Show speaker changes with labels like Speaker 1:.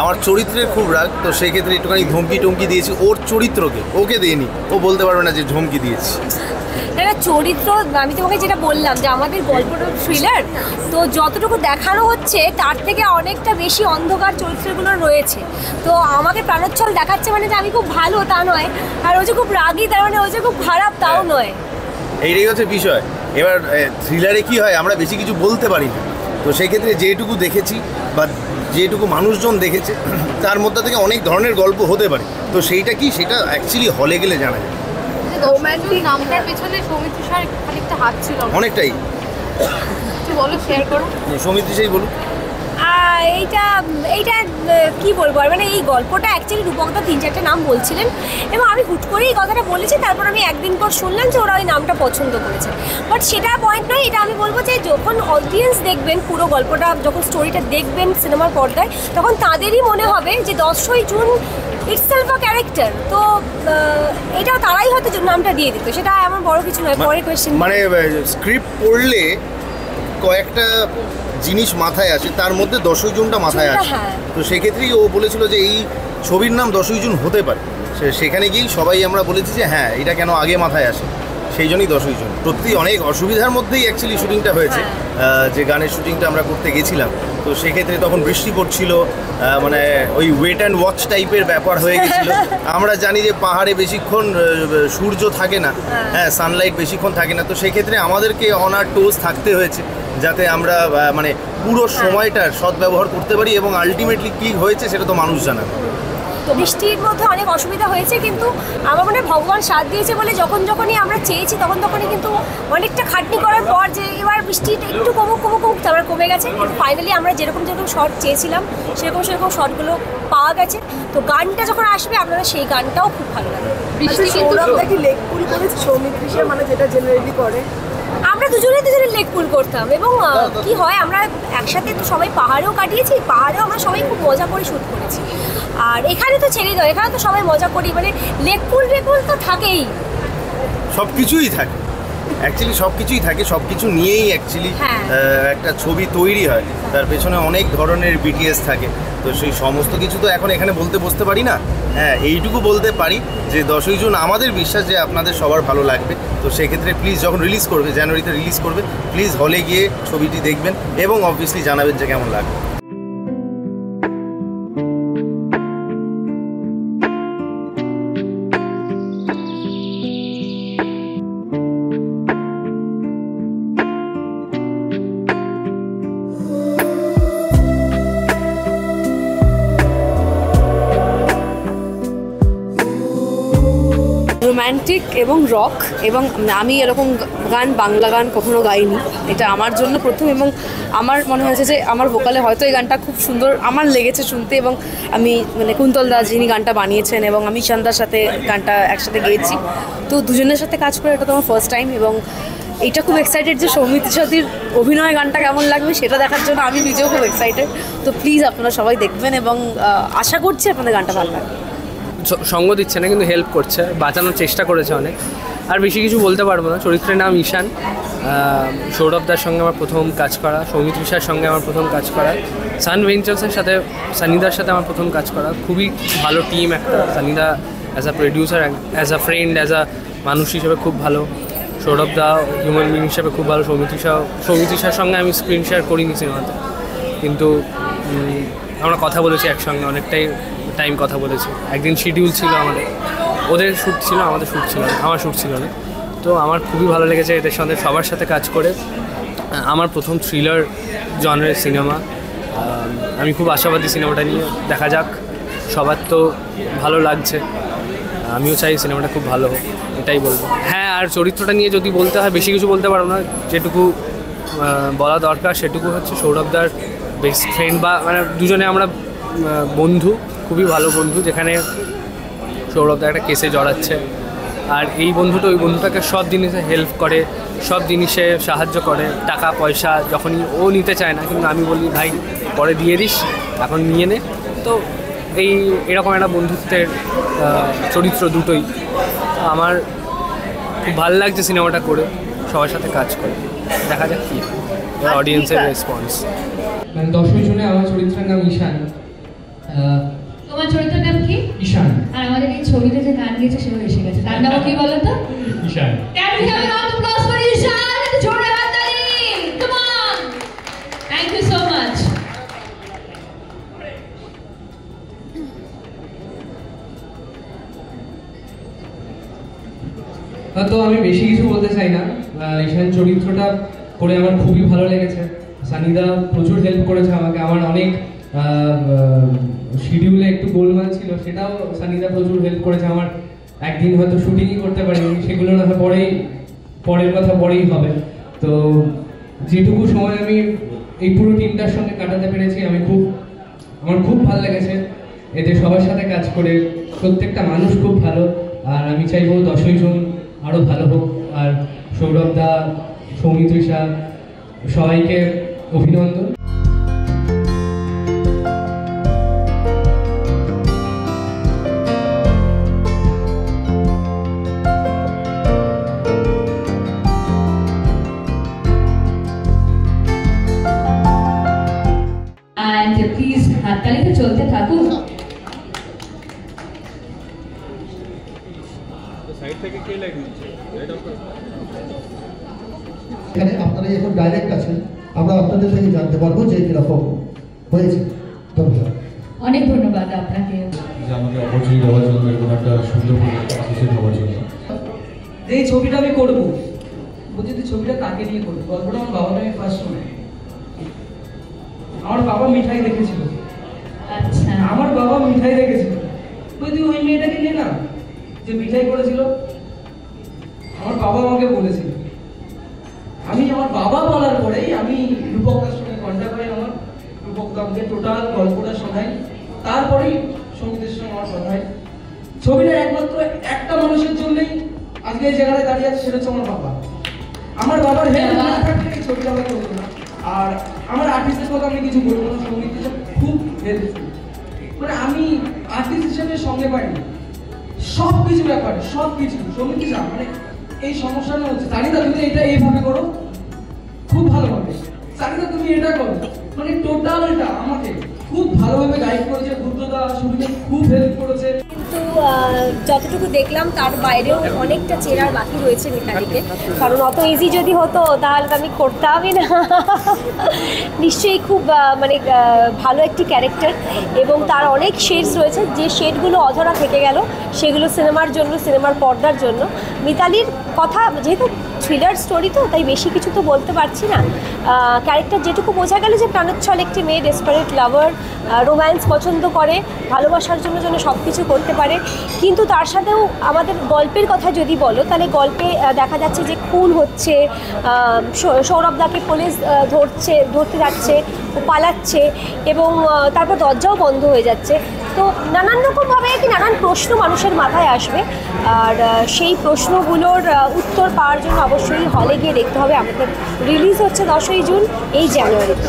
Speaker 1: আমার চরিত্রের খুব রাগ, তো সেই ক্ষেত্রে একটুখানি ধমকি টমকি দিয়েছি ওর চরিত্রকে, ওকে দিইনি, ও বলতে পারবে না যে ধমকি দিয়েছি।
Speaker 2: একটা চরিত্র, আমি তোমাকে যেটা বললাম যে আমাদের গল্পটা থ্রিলার, তো যতটুকু দেখানো হচ্ছে তার থেকে অনেকটা বেশি অন্ধকার চরিত্রগুলো রয়েছে। তো আমাকে প্রাণোচ্ছল দেখাচ্ছে মানে যে আমি খুব ভালো তা নয়, আর ও যে খুব রাগী তার মানে ও যে খুব খারাপ তাও নয়।
Speaker 1: এইটাই হচ্ছে বিষয়। এবার থ্রিলারে কি হয়, আমরা বেশি কিছু বলতে পারি না, তো সেই ক্ষেত্রে যেটুকু দেখেছি বা যেটুকু মানুষজন দেখেছে তার মধ্যে থেকে অনেক ধরনের গল্প হতে পারে। তো সেইটা কি, সেটা অ্যাকচুয়ালি হলে গেলে জানা যায়।
Speaker 3: রোম্যান্টিক নামটার পেছনে সৌমিত্র স্যার খানিকটা হাত ছিল
Speaker 1: অনেকটাই।
Speaker 3: একটু বলো, শেয়ার করো।
Speaker 1: সৌমিত্র সেই বলুন।
Speaker 2: এইটা এইটা কি বলবো আর, মানে এই গল্পটা অ্যাকচুয়ালি রূপকদা 3-4টা নাম বলছিলেন এবং আমি হুট করেই এই কথাটা বলেছি। তারপর আমি একদিন পর শুনলাম যে ওরা ওই নামটা পছন্দ করেছে, বাট সেটা পয়েন্ট নয়। এটা আমি বলবো যে যখন অডিয়েন্স দেখবেন পুরো গল্পটা, যখন স্টোরিটা দেখবেন সিনেমার পর্দায়, তখন তাদেরই মনে হবে যে 10ই জুন ইটসেলফ আ ক্যারেক্টার। তো এটাও তারাই হয়তো নামটা দিয়ে দিত, সেটা এমন বড় কিছু নয়। পরের কোয়েশ্চেন,
Speaker 1: মানে স্ক্রিপ্ট পড়লে কয়েকটা জিনিস মাথায় আসে, তার মধ্যে 10ই জুনটা মাথায় আসে। তো সেক্ষেত্রেই ও বলেছিল যে এই ছবির নাম 10ই জুন হতে পারে। সেখানে গিয়েই সবাই আমরা বলেছি যে হ্যাঁ, এটা কেন আগে মাথায় আসে, সেই জন্যই 10ই জুন। সত্যি অনেক অসুবিধার মধ্যেই অ্যাকচুয়ালি শুটিংটা হয়েছে। যে গানের শুটিংটা আমরা করতে গেছিলাম, তো সেক্ষেত্রে তখন বৃষ্টি পড়ছিল, মানে ওই ওয়েট অ্যান্ড ওয়াচ টাইপের ব্যাপার হয়ে গেছিলো। আমরা জানি যে পাহাড়ে বেশিক্ষণ সূর্য থাকে না, হ্যাঁ, সানলাইট বেশিক্ষণ থাকে না, তো সেক্ষেত্রে আমাদেরকে অন আর টোজ থাকতে হয়েছে যাতে আমরা মানে পুরো সময়টার সদ্ব্যবহার করতে পারি, এবং আলটিমেটলি কী হয়েছে সেটা তো মানুষ জানাবে।
Speaker 2: তো বৃষ্টির মধ্যে অনেক অসুবিধা হয়েছে, কিন্তু আমার মনে হয় ভগবান সাথ দিয়েছে বলে যখনই আমরা চেয়েছি তখনই কিন্তু অনেকটা খাটনি করার পর যে এবার বৃষ্টিটা একটু কমুক তারপর কমে গেছে। কিন্তু ফাইনালি আমরা যেরকম শট চেয়েছিলাম সেরকম শটগুলো পাওয়া গেছে। তো গানটা যখন আসবে আপনারা সেই গানটাও খুব ভালো লাগবে।
Speaker 3: বৃষ্টি
Speaker 4: সৌরভদা কি লেগ পুল করেছে সৌমিত্র, মানে যেটা জেনারেলি করে?
Speaker 2: আমরা দুজনে লেগ পুল করতাম, এবং কি হয় আমরা একসাথে তো সবাই পাহাড়েও কাটিয়েছি, পাহাড়েও আমরা সবাই খুব মজা করে শ্যুট করেছি। আর এখানে তো ছেড়ে দাও, এখানে তো সবাই মজা করি, মানে লেগ পুল তো থাকেই,
Speaker 1: সব কিছুই থাকে অ্যাকচুয়ালি, সব কিছুই থাকে, সব কিছু নিয়েই অ্যাকচুয়ালি একটা ছবি তৈরি হয়। তার পেছনে অনেক ধরনের বিটিএস থাকে, তো সেই সমস্ত কিছু তো এখন এখানে বসতে পারি না। হ্যাঁ, এইটুকু বলতে পারি যে 10ই জুন আমাদের বিশ্বাস যে আপনাদের সবার ভালো লাগবে। তো সেক্ষেত্রে প্লিজ যখন রিলিজ করবে, জানুয়ারিতে রিলিজ করবে, প্লিজ হলে গিয়ে ছবিটি দেখবেন এবং অবভিয়াসলি জানাবেন যে কেমন লাগবে।
Speaker 3: রোম্যান্টিক এবং রক, এবং আমি এরকম গান, বাংলা গান কখনো গাইনি, এটা আমার জন্য প্রথম। এবং আমার মনে হয়েছে যে আমার ভোকালে হয়তো এই গানটা খুব সুন্দর আমার লেগেছে শুনতে, এবং আমি মানে কুন্তল দাস যিনি গানটা বানিয়েছেন এবং আমি সন্ধ্যার সাথে গানটা একসাথে গেয়েছি, তো দুজনের সাথে কাজ করে এটা তো আমার ফার্স্ট টাইম। এবং এইটা খুব এক্সাইটেড যে সৌমিত্র সাথীর অভিনয় গানটা কেমন লাগবে সেটা দেখার জন্য আমি নিজেও খুব এক্সাইটেড। তো প্লিজ আপনারা সবাই দেখবেন এবং আশা করছি আপনাদের গানটা ভালো লাগবে।
Speaker 5: সঙ্গ দিচ্ছে না কিন্তু হেল্প করছে, বাঁচানোর চেষ্টা করেছে অনেক। আর বেশি কিছু বলতে পারবো না। চরিত্রের নাম ঈশান। সৌরভদার সঙ্গে আমার প্রথম কাজ করা, সৌমিত্রিষার সঙ্গে আমার প্রথম কাজ করা, সান ভেঞ্চার্সের সাথে সানিদার সাথে আমার প্রথম কাজ করা। খুবই ভালো টিম একটা। Sanida as a producer, as a friend, as a মানুষ হিসেবে খুব ভালো। সৌরভদা হিউম্যান বিং হিসেবে খুব ভালো। সৌমিত্রিষার সঙ্গে আমি স্ক্রিন শেয়ার করিনি সিনেমাতে, কিন্তু আমরা কথা বলেছি একসঙ্গে, অনেকটাই টাইম কথা বলেছি। একদিন শিডিউল ছিল আমাদের, ওদের শ্যুট ছিল, আমাদের শ্যুট ছিল না, আমার শ্যুট ছিল না। তো আমার খুবই ভালো লেগেছে এদের সঙ্গে সবার সাথে কাজ করে। আমার প্রথম থ্রিলার জনরের সিনেমা। আমি খুব আশাবাদী সিনেমাটা নিয়ে, দেখা যাক। সবার তো ভালো লাগছে, আমিও চাই সিনেমাটা খুব ভালো হোক, এটাই বলবো। হ্যাঁ, আর চরিত্রটা নিয়ে যদি বলতে হয় বেশি কিছু বলতে পারবো না। যেটুকু বলা দরকার সেটুকু হচ্ছে সৌরভদার বেস্ট ফ্রেন্ড, বা মানে দুজনে আমরা বন্ধু, খুবই ভালো বন্ধু, যেখানে সৌরভদা একটা কেসে জড়াচ্ছে, আর এই বন্ধুটা ওই বন্ধুটাকে সব জিনিসে হেল্প করে, সব জিনিসে সাহায্য করে। টাকা পয়সা যখনই ও নিতে চায় না, কিন্তু আমি বলি ভাই পরে দিয়ে দিস, এখন নিয়ে নে। তো এরকম একটা বন্ধুত্বের চরিত্র দুটোই। আমার খুব ভালো লাগছে সিনেমাটা করে, সবার সাথে কাজ করে। দেখা যাক কি অডিয়েন্সের রেসপন্স।
Speaker 6: 10ই জুনে আমার চরিত্রের নাম ঈশান। তোমার চরিত্রের নাম কি?
Speaker 7: ঈশান।
Speaker 6: আর আমাদের এই ছবিতে যে গান গেয়েছে সেও এসে গেছে, তার নাম কি বলো তো?
Speaker 7: ঈশান।
Speaker 6: Can we have a round of applause for ঈশান? জোরে হাততালি! Come on! Thank you so much.
Speaker 7: তো আমি বেশি কিছু বলতে চাই না। ঈশান চরিত্রটা করে আমার খুবই ভালো লেগেছে। সানিদা প্রচুর হেল্প করেছে আমাকে, আমার অনেক শিডিউলে একটু গোলমাল ছিল, সেটাও সানিদা প্রচুর হেল্প করেছে। আমার একদিন হয়তো শুটিংই করতে পারিনি, সেগুলো না হয় পরের কথা পরেই হবে। তো যেটুকু সময় আমি এই পুরো টিমটার সঙ্গে কাটাতে পেরেছি আমার খুব ভালো লেগেছে। এতে সবার সাথে কাজ করে প্রত্যেকটা মানুষ খুব ভালো, আর আমি চাইবো 10ই জুন আরও ভালো হোক। আর সৌরভ দা, সৌমিত্রিষা, সবাইকে অভিনন্দন।
Speaker 6: And please হাততালিতে চলতে থাকুক।
Speaker 8: এখানে আপনারা যখন ডাইরেক্ট আছেন, আমরা আপনাদের থেকে জানতে পারবো যে কিরকম হয়েছে। ধন্যবাদ।
Speaker 6: অনেক ধন্যবাদ আপনাকে
Speaker 9: আমাকে অপরচুনিটি দেওয়ার জন্য এবং একটা সুন্দর অ্যাসোসিয়েট হওয়ার জন্য।
Speaker 7: এই ছবিটা আমি করবো, বলছি তুই ছবিটা কাকে নিয়ে করবো? গল্পটা আমার বাবাকে আমি ফার্স্ট শুনি। আমার বাবা মিঠাই দেখেছিল।
Speaker 6: আচ্ছা,
Speaker 7: আমার বাবা মিঠাই দেখেছিল। তুই ওই মেয়েটাকে নিয়ে না, যে মিঠাই করেছিল, আমার বাবা আমাকে বলেছিল। আমার বাবা বলার পরেই আমি রূপকদার সঙ্গে কন্ট্যাক্ট হয়ে আমার রূপকদা আমাকে টোটাল গল্পটা শোনাই, তারপরেই সঙ্গীতের সঙ্গে আমার কথা হয়। ছবিটা একমাত্র একটা মানুষের জন্যই আজকে এই জায়গায় দাঁড়িয়ে আছে, সেটা হচ্ছে আমার বাবা। আমার বাবার হেল্প না থাকলে এই ছবিটা আমি করবো না। আর আমার আর্টিস্টের কথা আমি কিছু বলবো না, সঙ্গীত হিসেবে খুব হেল্পফুল। মানে আমি আর্টিস্ট হিসেবে সঙ্গে পাইনি সব কিছু ব্যাপারে, সব কিছু সঙ্গীত হিসাব মানে এই সমস্যাটা হচ্ছে সানিদা তুমি এটা এইভাবে করো, খুব ভালো হবে। সানিদা তুমি এটা করো, মানে টোটালটা আমাকে খুব ভালোভাবে গাইড করেছে। বুদ্ধদা শুরুতে খুব হেল্প করেছে।
Speaker 2: কিন্তু যতটুকু দেখলাম তার বাইরেও অনেকটা চেনার বাকি রয়েছে মিতালিকে, কারণ অত ইজি যদি হতো তাহলে তো আমি করতামই না। নিশ্চয়ই খুব মানে ভালো একটি ক্যারেক্টার, এবং তার অনেক শেডস রয়েছে, যে শেডগুলো অধরা থেকে গেল সেগুলো সিনেমার জন্য, সিনেমার পর্দার জন্য। মিতালির কথা যেহেতু থ্রিলার স্টোরি, তো তাই বেশি কিছু তো বলতে পারছি না। ক্যারেক্টার যেটুকু বোঝা গেল যে প্রাণোচ্ছল একটি মেয়ে, ডেসপারেট লাভার, রোম্যান্স পছন্দ করে, ভালোবাসার জন্য যেন সব কিছু করতে পারে। কিন্তু তার সাথেও আমাদের গল্পের কথা যদি বলো, তাহলে গল্পে দেখা যাচ্ছে যে খুন হচ্ছে, সৌরভদাকে পুলিশ ধরতে যাচ্ছে, ও পালাচ্ছে, এবং তারপর দরজাও বন্ধ হয়ে যাচ্ছে। তো নানান রকমভাবে কি নানান প্রশ্ন মানুষের মাথায় আসবে, আর সেই প্রশ্নগুলোর উত্তর পাওয়ার জন্য অবশ্যই হলে গিয়ে দেখতে হবে। আমাদের রিলিজ হচ্ছে 10ই জুন এই জানুয়ারিতে।